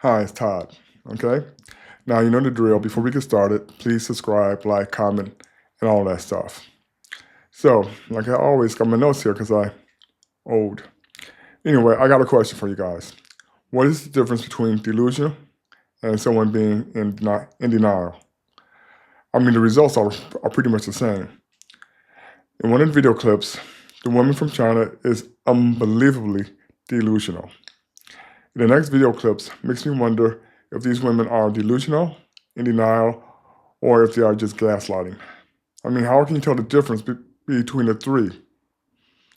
Hi, it's Todd. Okay. Now, you know the drill. Before we get started, please subscribe, like, comment, and all that stuff. So, like I always got my notes here because I old. Anyway, I got a question for you guys. What is the difference between delusion and someone being in denial? I mean, the results are pretty much the same. In one of the video clips, the woman from China is unbelievably delusional. In the next video clips makes me wonder if these women are delusional, in denial, or if they are just gaslighting. I mean, how can you tell the difference between the three?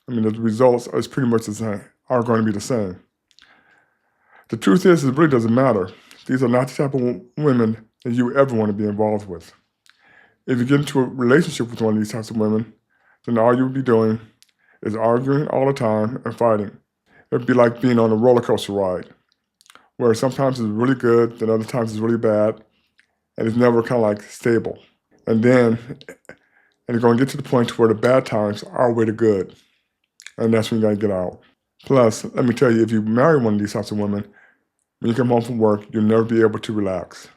I mean, the results are pretty much the same, are going to be the same. The truth is, it really doesn't matter. These are not the type of women that you ever want to be involved with. If you get into a relationship with one of these types of women, then all you'll be doing is arguing all the time and fighting. It'd be like being on a roller coaster ride, where sometimes it's really good, then other times it's really bad, and it's never kind of like stable. And you're going to get to the point where the bad times outweigh the good, and that's when you got to get out. Plus, let me tell you, if you marry one of these types of women, when you come home from work, you'll never be able to relax.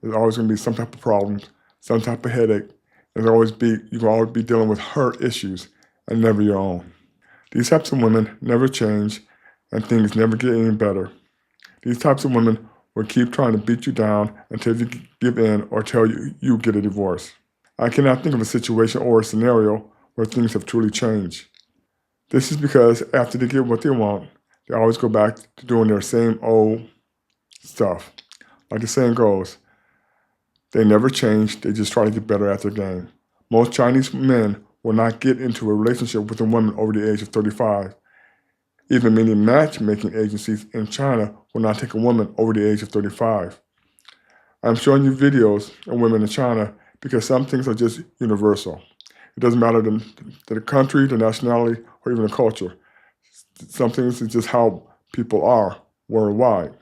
There's always going to be some type of problems, some type of headache. You can always be dealing with her issues and never your own. These types of women never change, and things never get any better. These types of women will keep trying to beat you down until you give in or tell you get a divorce. I cannot think of a situation or a scenario where things have truly changed. This is because after they get what they want, they always go back to doing their same old stuff. Like the saying goes, they never change, they just try to get better at their game. Most Chinese men will not get into a relationship with a woman over the age of 35. Even many matchmaking agencies in China will not take a woman over the age of 35. I'm showing you videos of women in China because some things are just universal. It doesn't matter the country, the nationality, or even the culture. Some things is just how people are worldwide.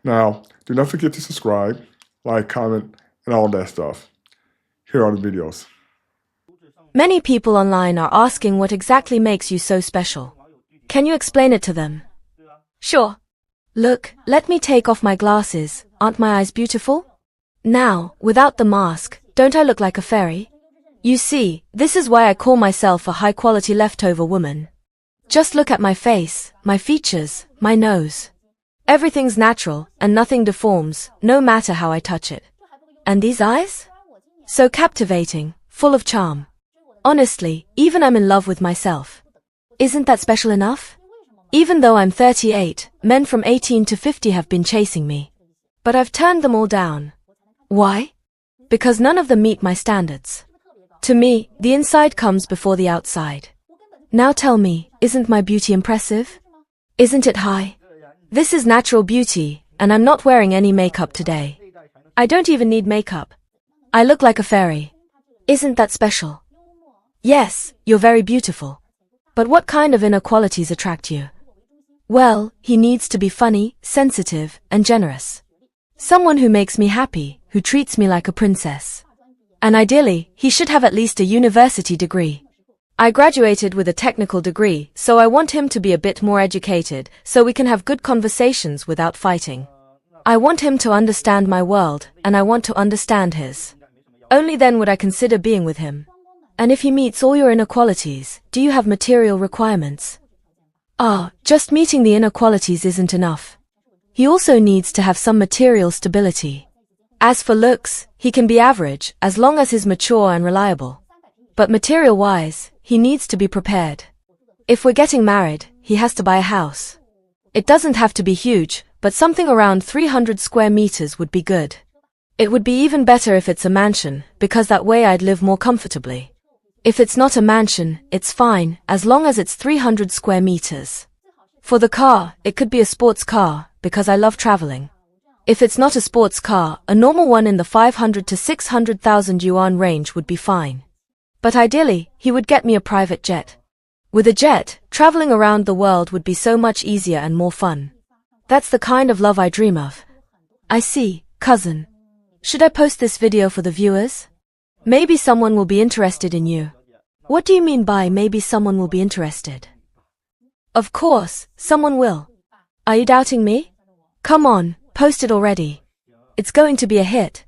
Now, do not forget to subscribe, like, comment, and all that stuff. Here are the videos. Many people online are asking what exactly makes you so special. Can you explain it to them? Sure. Look, let me take off my glasses. Aren't my eyes beautiful? Now, without the mask, don't I look like a fairy? You see, this is why I call myself a high-quality leftover woman. Just look at my face, my features, my nose. Everything's natural, and nothing deforms, no matter how I touch it. And these eyes? So captivating, full of charm. Honestly, even I'm in love with myself. Isn't that special enough? Even though I'm 38, men from 18 to 50 have been chasing me. But I've turned them all down. Why? Because none of them meet my standards. To me, the inside comes before the outside. Now tell me, isn't my beauty impressive? Isn't it high? This is natural beauty, and I'm not wearing any makeup today. I don't even need makeup. I look like a fairy. Isn't that special? Yes, you're very beautiful. But what kind of inner qualities attract you? Well, he needs to be funny, sensitive, and generous. Someone who makes me happy, who treats me like a princess. And ideally, he should have at least a university degree. I graduated with a technical degree, so I want him to be a bit more educated, so we can have good conversations without fighting. I want him to understand my world, and I want to understand his. Only then would I consider being with him. And if he meets all your inner qualities, do you have material requirements? Just meeting the inner qualities isn't enough. He also needs to have some material stability. As for looks, he can be average, as long as he's mature and reliable. But material-wise, he needs to be prepared. If we're getting married, he has to buy a house. It doesn't have to be huge, but something around 300 square meters would be good. It would be even better if it's a mansion, because that way I'd live more comfortably. If it's not a mansion, it's fine, as long as it's 300 square meters. For the car, it could be a sports car, because I love traveling. If it's not a sports car, a normal one in the 500 to 600,000 yuan range would be fine. But ideally, he would get me a private jet. With a jet, traveling around the world would be so much easier and more fun. That's the kind of love I dream of. I see, cousin. Should I post this video for the viewers? Maybe someone will be interested in you. What do you mean by maybe someone will be interested? Of course, someone will. Are you doubting me? Come on, posted already. It's going to be a hit.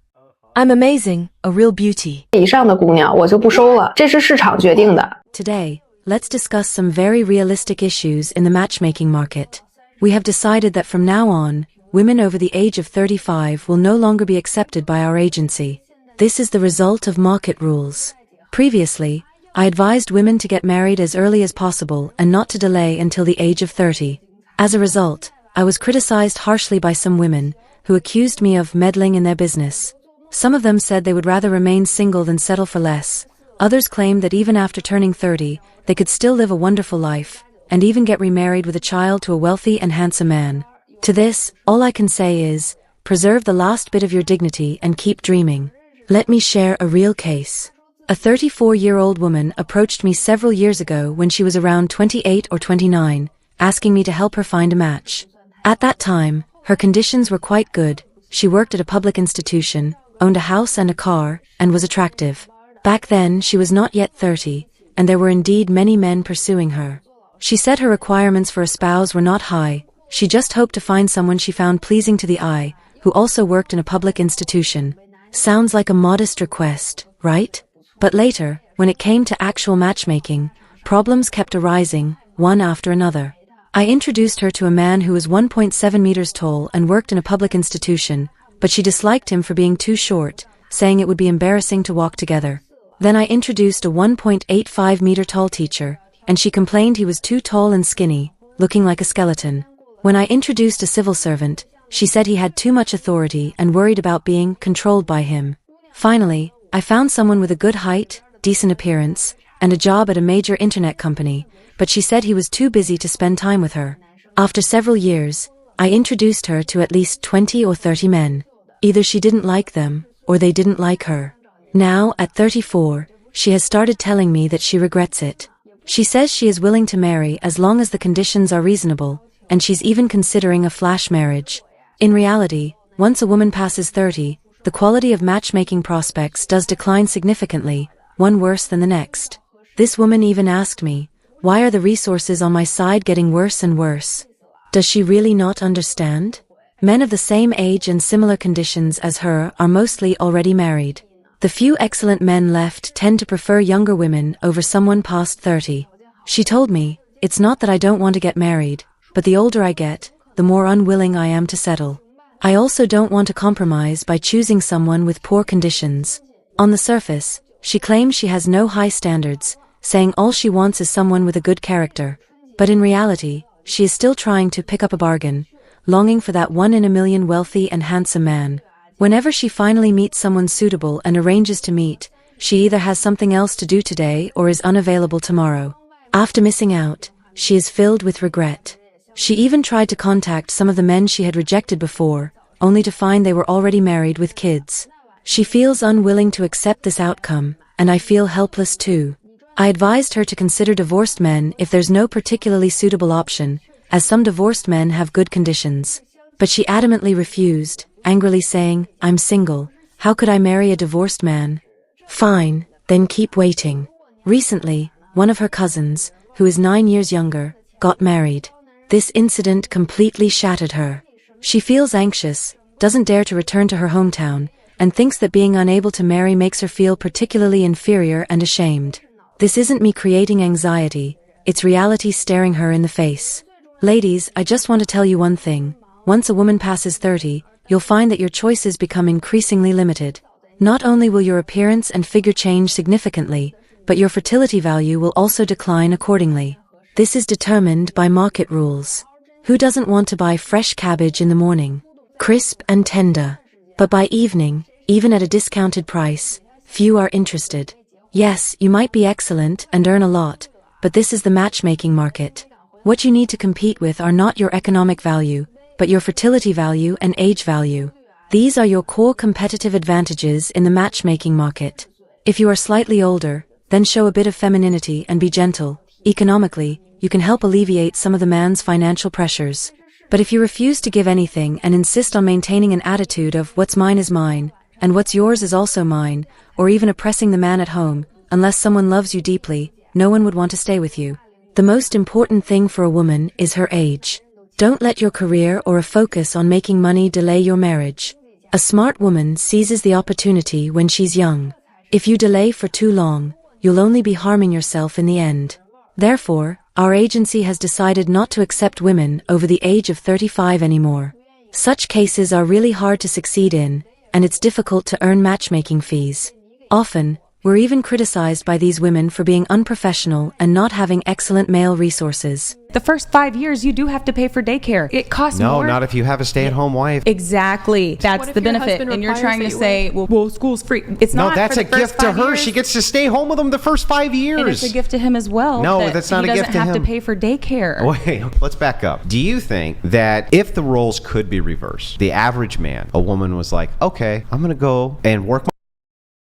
I'm amazing, a real beauty. 以上的姑娘我就不收了，这是市场决定的。 Today, let's discuss some very realistic issues in the matchmaking market. We have decided that from now on, women over the age of 35 will no longer be accepted by our agency. This is the result of market rules. Previously, I advised women to get married as early as possible and not to delay until the age of 30. As a result, I was criticized harshly by some women, who accused me of meddling in their business. Some of them said they would rather remain single than settle for less. Others claimed that even after turning 30, they could still live a wonderful life, and even get remarried with a child to a wealthy and handsome man. To this, all I can say is, preserve the last bit of your dignity and keep dreaming. Let me share a real case. A 34-year-old woman approached me several years ago when she was around 28 or 29, asking me to help her find a match. At that time, her conditions were quite good. She worked at a public institution, owned a house and a car, and was attractive. Back then, she was not yet 30, and there were indeed many men pursuing her. She said her requirements for a spouse were not high. She just hoped to find someone she found pleasing to the eye, who also worked in a public institution. Sounds like a modest request, right? But later, when it came to actual matchmaking, problems kept arising, one after another. I introduced her to a man who was 1.7 meters tall and worked in a public institution, but she disliked him for being too short, saying it would be embarrassing to walk together. Then I introduced a 1.85 meter tall teacher, and she complained he was too tall and skinny, looking like a skeleton. When I introduced a civil servant, she said he had too much authority and worried about being controlled by him. Finally, I found someone with a good height, decent appearance, and a job at a major internet company, but she said he was too busy to spend time with her. After several years, I introduced her to at least 20 or 30 men. Either she didn't like them, or they didn't like her. Now, at 34, she has started telling me that she regrets it. She says she is willing to marry as long as the conditions are reasonable, and she's even considering a flash marriage. In reality, once a woman passes 30, the quality of matchmaking prospects does decline significantly, one worse than the next. This woman even asked me, why are the resources on my side getting worse and worse? Does she really not understand? Men of the same age and similar conditions as her are mostly already married. The few excellent men left tend to prefer younger women over someone past 30. She told me, it's not that I don't want to get married, but the older I get, the more unwilling I am to settle. I also don't want to compromise by choosing someone with poor conditions. On the surface, she claims she has no high standards, saying all she wants is someone with a good character. But in reality, she is still trying to pick up a bargain, longing for that one in a million wealthy and handsome man. Whenever she finally meets someone suitable and arranges to meet, she either has something else to do today or is unavailable tomorrow. After missing out, she is filled with regret. She even tried to contact some of the men she had rejected before, only to find they were already married with kids. She feels unwilling to accept this outcome, and I feel helpless too. I advised her to consider divorced men if there's no particularly suitable option, as some divorced men have good conditions. But she adamantly refused, angrily saying, I'm single, how could I marry a divorced man? Fine, then keep waiting. Recently, one of her cousins, who is 9 years younger, got married. This incident completely shattered her. She feels anxious, doesn't dare to return to her hometown, and thinks that being unable to marry makes her feel particularly inferior and ashamed. This isn't me creating anxiety, it's reality staring her in the face. Ladies, I just want to tell you one thing. Once a woman passes 30, you'll find that your choices become increasingly limited. Not only will your appearance and figure change significantly, but your fertility value will also decline accordingly. This is determined by market rules. Who doesn't want to buy fresh cabbage in the morning? Crisp and tender. But by evening, even at a discounted price, few are interested. Yes, you might be excellent and earn a lot, but this is the matchmaking market. What you need to compete with are not your economic value, but your fertility value and age value. These are your core competitive advantages in the matchmaking market. If you are slightly older, then show a bit of femininity and be gentle. Economically, you can help alleviate some of the man's financial pressures. But if you refuse to give anything and insist on maintaining an attitude of what's mine is mine, and what's yours is also mine, or even oppressing the man at home, unless someone loves you deeply, no one would want to stay with you. The most important thing for a woman is her age. Don't let your career or a focus on making money delay your marriage. A smart woman seizes the opportunity when she's young. If you delay for too long, you'll only be harming yourself in the end. Therefore, our agency has decided not to accept women over the age of 35 anymore. Such cases are really hard to succeed in, and it's difficult to earn matchmaking fees. Often, we're even criticized by these women for being unprofessional and not having excellent male resources. The first 5 years, you do have to pay for daycare. It costs more. No, not if you have a stay-at-home wife. Exactly. That's the benefit. And you're trying to say, well, school's free. It's not. No, that's for a the first gift to 5 her. years. She gets to stay home with him the first 5 years. And it's a gift to him as well. No, that's not a gift to him. He doesn't have to pay for daycare. Wait, let's back up. Do you think that if the roles could be reversed, the average man, a woman was like, okay, I'm going to go and work my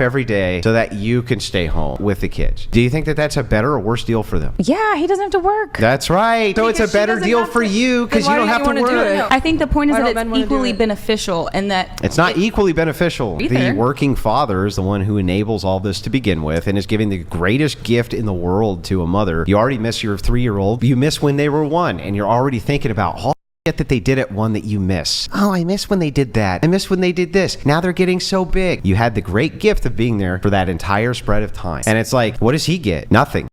every day so that you can stay home with the kids. Do you think that that's a better or worse deal for them? Yeah, he doesn't have to work. That's right. So it's a Because she better doesn't deal have for to- you because you Then don't why have don't to you wanna do work. it? I think the point is Why that don't men it's wanna do equally it? beneficial and that It's not equally beneficial. Either. The working father is the one who enables all this to begin with and is giving the greatest gift in the world to a mother. You already miss your 3-year-old. You miss when they were 1, and you're already thinking about all that they did at 1 that you miss. Oh, I miss when they did that. I miss when they did this. Now they're getting so big. You had the great gift of being there for that entire spread of time. And it's like, what does he get? Nothing.